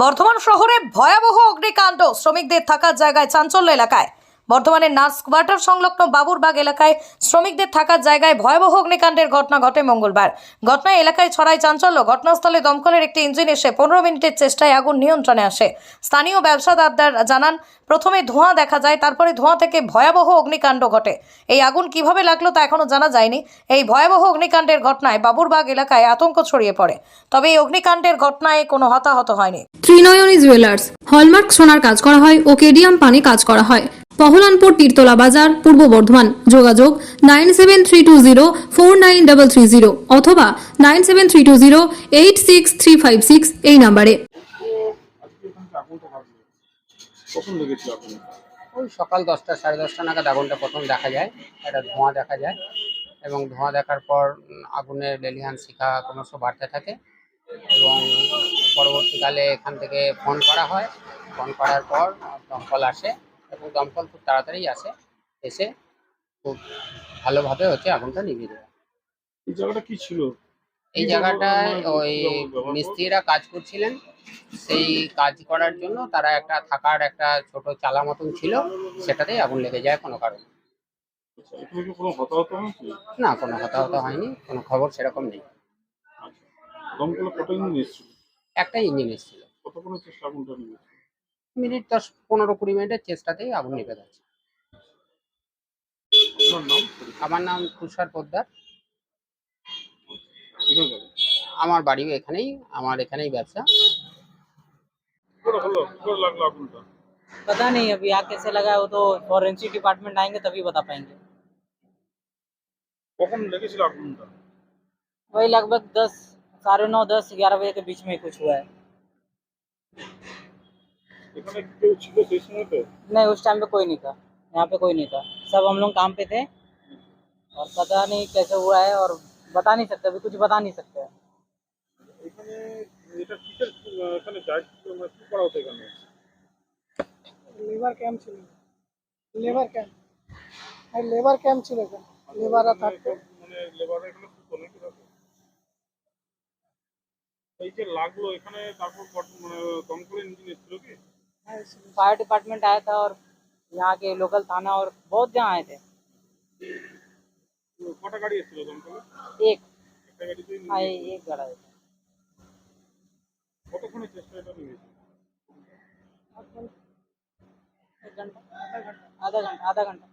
বর্ধমান শহরে ভয়াবহ অগ্নিকাণ্ড, শ্রমিকদের থাকার জায়গায় চাঞ্চল্য এলাকায়। বর্ধমানের নার্স কোয়ার্টার সংলগ্ন বাবুরবাগ এলাকায় শ্রমিকদের থাকার জায়গায় ভয়াবহ অগ্নিকাণ্ডের ঘটনা ঘটে মঙ্গলবার। ঘটনায় এলাকায় ছড়ায় চাঞ্চল্য। ঘটনাস্থলে দমকলের একটি ইঞ্জিন এসে 15 মিনিটের চেষ্টায় আগুন নিয়ন্ত্রণে আসে। স্থানীয় ব্যবসাদারদের জানান, প্রথমে ধোঁয়া দেখা যায়, তারপরে ধোঁয়া থেকে ভয়াবহ অগ্নিকাণ্ড ঘটে। এই আগুন কিভাবে লাগলো তা এখনো জানা যায়নি। এই ভয়াবহ অগ্নিকাণ্ডের ঘটনায় বাবুরবাগ এলাকায় আতঙ্ক ছড়িয়ে পড়ে। তবে এই অগ্নিকাণ্ডের ঘটনায় কোনো হতাহত হয়নি। ত্রিনয়নী জুয়েলার্স হলমার্ক সোনার কাজ করা হয় ও কেডিয়াম পানি কাজ করা হয়। পহলানপুর তীরতলা বাজার, পূর্ব বর্ধমান। যোগাযোগ 9732049330 অথবা 9732086356 এই নম্বরে। কখন লেগেছিল আপনার? ওই সকাল 10টা সাড়ে 10টা নাগাদ আগুনটা প্রথম দেখা যায়, একটা ধোঁয়া দেখা যায় এবং ধোঁয়া দেখার পর আগুনের লেলিহান শিখা ক্রমশ বাড়তে থাকে এবং পরবর্তীকালে এখান থেকে ফোন করা হয়। ফোন করার পর দমকল আসে এবং দমকল খুব তাড়াতাড়ি আসে, এসে খুব ভালোভাবে আগুনটা নিভিয়ে দেয়। এই জায়গাটা কি ছিল? এই জায়গাটায় ওই মিস্ত্রিরা কাজ করছিলেন, সেই কাজ করার জন্য তারা থাকার একটা ছোট চালা মতন ছিল, সেটাতেই আগুন লেগে যায় কোনো কারণে। আচ্ছা, এখানে কি কোনো হতাহত হয়েছে? না, কোনো হতাহত হয়নি, কোনো খবর সেরকম নেই। আচ্ছা, দমকলে কত ইঞ্জিন এসেছিল? একটাই ইঞ্জিন এসেছিল। কতক্ষণের চেষ্টা আগুনটা নিয়েছে? মিনিট 10-15-20 মিনিটের চেষ্টাতেই আগুন নিভে গেছে। আপনার নাম? আমার নাম তুষার পোদ্দার। এখানে যাবে। আমার বাড়িও এখানেই, আমার এখানেই ব্যবসা। কি করে হলো? কি করে লাগলো আগুনটা? पता नहीं अभी आग कैसे लगा है, वो तो फॉरेंसिक डिपार्टमेंट आएंगे तभी बता पाएंगे। কখন লেগেছিল আগুনটা? वही लगभग 10, साढ़े 9, 10, 11 बजे के बीच में कुछ हुआ है। এখানে কেউ ছিল সেই সময়তে? नहीं, उस टाइम पे कोई नहीं था, यहाँ पे कोई नहीं था, सब हम लोग काम पे थे और पता नहीं कैसे हुआ है और बता नहीं सकते, अभी कुछ बता नहीं सकते। এখানে এটা কিসের এখানে দায়িত্ব কি করা হতো এখানে? লেবার ক্যাম্প ছিল, লেবার ক্যাম্প ছিল এখানে, লেবাররা থাকতো। মানে লেবাররা এখানে থাকতো নাকি রাতে? এই যে লাগলো এখানে, তারপর মানে দমকলের ইঞ্জিন এসেছিল কি? फायर डिपार्टमेंट आया था और यहाँ के लोकल थाना और बहुत जहाँ आए थे। কটা গাড়ি এসেছিল দমকলে? एक একটা গাড়িতে हाँ, एक गाड़ा है। কতক্ষণের চেষ্টা এটা নিয়েছে? एक घंटा, आधा घंटा।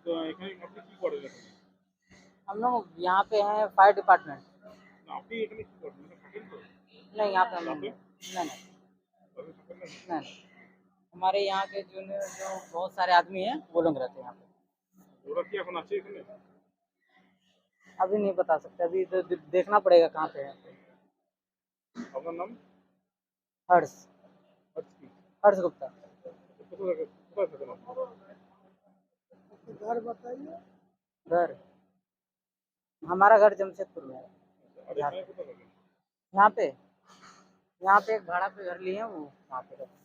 তো এখানে আপনি কি করেন এখানে? हम लोग यहाँ पे हैं फायर डिपार्टमेंट। না, আপনি এখানে কি করেন? মানে থাকেন তো? नहीं, यहाँ पे हम लोग रात में? नहीं, আপনি থাকেন না? नहीं। हमारे यहाँ के जो बहुत सारे आदमी हैं वो लोग रहते हैं यहाँ पे। ওরা কি এখন আছে এখানে? अभी नहीं बता सकते, अभी तो देखना पड़ेगा कहाँ पे है। আপনার নাম? हर्ष আচ্ছা, কি? हर्ष गुप्ता। কোথায় থাকেন আপনি? घर बताइए। घर, हमारा घर जमशेदपुर में है। আর এখানে কোথায় থাকেন? यहाँ पे एक भाड़ा पे घर लिए हैं, वो वहाँ पे रहते हैं।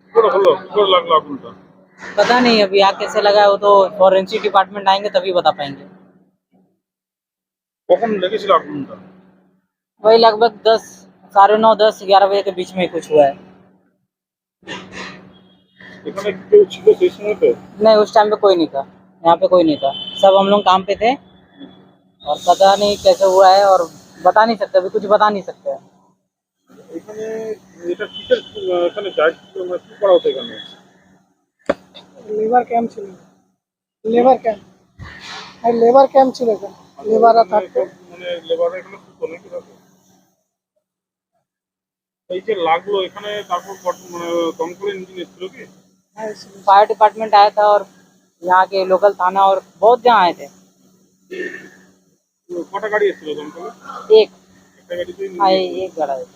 কি করে হলো? কি করে লাগলো আগুনটা? पता नहीं अभी आग कैसे लगा है, वो तो फॉरेंसिक डिपार्टमेंट आएंगे तभी बता पाएंगे। কখন লেগেছিল আগুনটা? वही लगभग 10, साढ़े 9, 10, 11 बजे के बीच में कुछ हुआ है। এখানে কেউ ছিল সেই সময়তে? नहीं, उस टाइम पे कोई नहीं था, यहाँ पे कोई नहीं था, सब हम लोग काम पे थे और पता नहीं कैसे हुआ है और बता नहीं सकते, अभी कुछ बता नहीं सकते। এখানে এটা কিসের এখানে দায়িত্ব মানে কি করা হতো এখানে? লেবার ক্যাম্প ছিল, লেবার ক্যাম্প ছিল এখানে, লেবাররা থাকতো। মানে লেবাররা এখানে থাকতো নাকি রাতে? এই যে লাগলো এখানে, তারপর মানে দমকলের ইঞ্জিন এসেছিল কি? फायर डिपार्टमेंट आया था और यहाँ के लोकल थाना और बहुत जहाँ आए थे। কটা গাড়ি এসেছিল দমকলে? एक একটা গাড়িতে हाँ, एक गाड़ा है।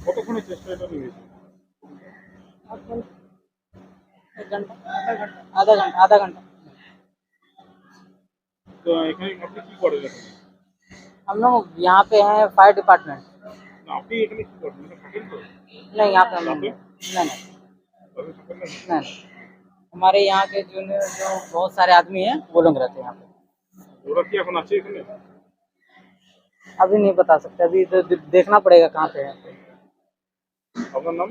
কতক্ষণের চেষ্টা এটা নিয়েছে? एक घंटा, आधा घंटा। তো এখানে আপনি কি করেন এখানে? हम लोग यहाँ पे हैं फायर डिपार्टमेंट। না, আপনি এখানে কি করেন? মানে থাকেন তো? नहीं, यहाँ पे हम लोग रात में? नहीं, আপনি থাকেন না? नहीं। हमारे यहाँ के जो बहुत सारे आदमी हैं वो लोग रहते हैं यहाँ पे। ওরা কি এখন আছে এখানে? अभी नहीं बता सकते, अभी तो देखना पड़ेगा कहाँ पे है। আপনার নাম?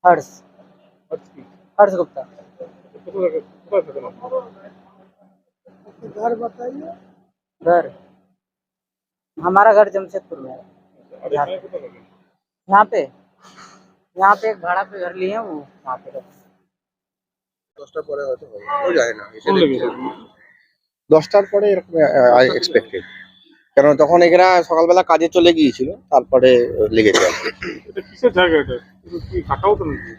हर्ष হচ্ছে কি? हर्ष गुप्ता। কোথায় থাকেন আপনি? घर बताइए। घर, हमारा घर जमशेदपुर में है। আর এখানে কোথায় থাকেন? यहाँ पे एक भाड़ा पे घर लिए हैं, वो वहाँ पे रहते हैं। 10টার পরে হয়তো হবে, ও জানে না এসে কোন দেখছে। লেগেছে? 10টার পরে এরকম এক্সপেক্টেড, কারণ তখন এরা সকালবেলা কাজে চলে গিয়েছিল, তারপরে লেগেছে আর কি। এটা কিসের জায়গা এটা? এটা কি থাকা হতো নাকি?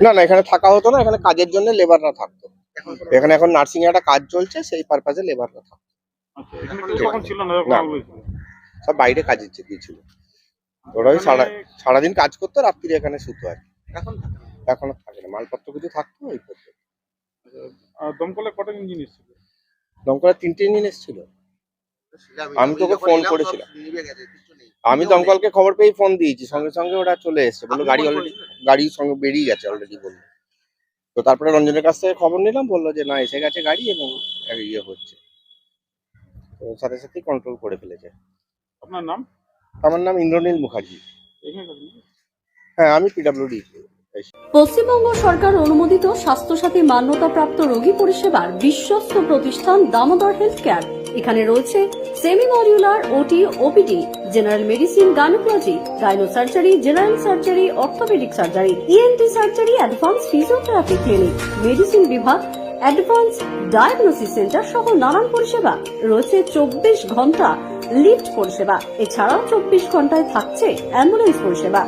না না, এখানে থাকা হতো না, এখানে কাজের জন্য লেবাররা থাকতো। এখানে এখন নার্সিং এ একটা কাজ চলছে, সেই পারপাজে লেবাররা থাকতো। আচ্ছা, এখানে কেউ তখন ছিল না? না। বলেছিল। সব বাইরে কাজে গিয়েছিল। ওরা ওই সারাদিন কাজ করতো, রাত্রিরে এখানে শুতো আর কি। এখনো থাকে না, মালপত্র কিছু থাকতো ওই করতো। আর দমকলে কটা ইঞ্জিন এসেছিল? দমকলের 3টে ইঞ্জিন এসেছিল। আমি তোকে ফোন করেছিলাম, আমি দমকলকে খবর পেয়ে ফোন দিয়েছি, সঙ্গে সঙ্গে ওরা চলে এসেছে, বললো গাড়ির সঙ্গে বেরিয়ে গেছে অলরেডি বললো। তো তারপরে রঞ্জনের কাছ থেকে খবর নিলাম, বললো যে না এসে গেছে গাড়ি এবং ইয়ে হচ্ছে, তো সাথে সাথেই কন্ট্রোল করে ফেলেছে। আপনার নাম? আমার নাম ইন্দ্রনীল মুখার্জি। এখানে থাকেন? হ্যাঁ, আমি পিডব্লিউডি। পশ্চিমবঙ্গ সরকার অনুমোদিত স্বাস্থ্যসাথী মান্যতাপ্রাপ্ত রোগী পরিষেবার বিশ্বস্ত প্রতিষ্ঠান দামোদর হেলথ কেয়ার। এখানে রয়েছে semi modular OT, OPD, general medicine, gynaecology, gynae surgery, general surgery, orthopaedic surgery, ENT surgery, advance physiotherapy clinic, medicine বিভাগ, অ্যাডভান্স ডায়াগনোসিস সেন্টার সহ নানান পরিষেবা রয়েছে। 24 ঘন্টা লিফট পরিষেবা, এছাড়াও 24 ঘন্টায় থাকছে অ্যাম্বুলেন্স পরিষেবা,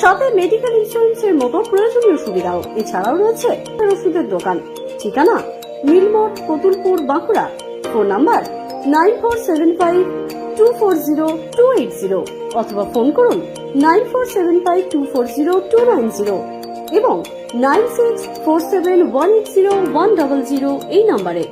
সাথে মেডিকেল ইন্স্যুরেন্সের মতো প্রয়োজনীয় সুবিধাও। এছাড়াও রয়েছে ওষুধের দোকান। ঠিকানা মিলমোড়, কতুলপুর, বাঁকুড়া। ফোন নাম্বার 9475240280 অথবা ফোন করুন 9475240290 এবং 9647180100 এই নম্বরে।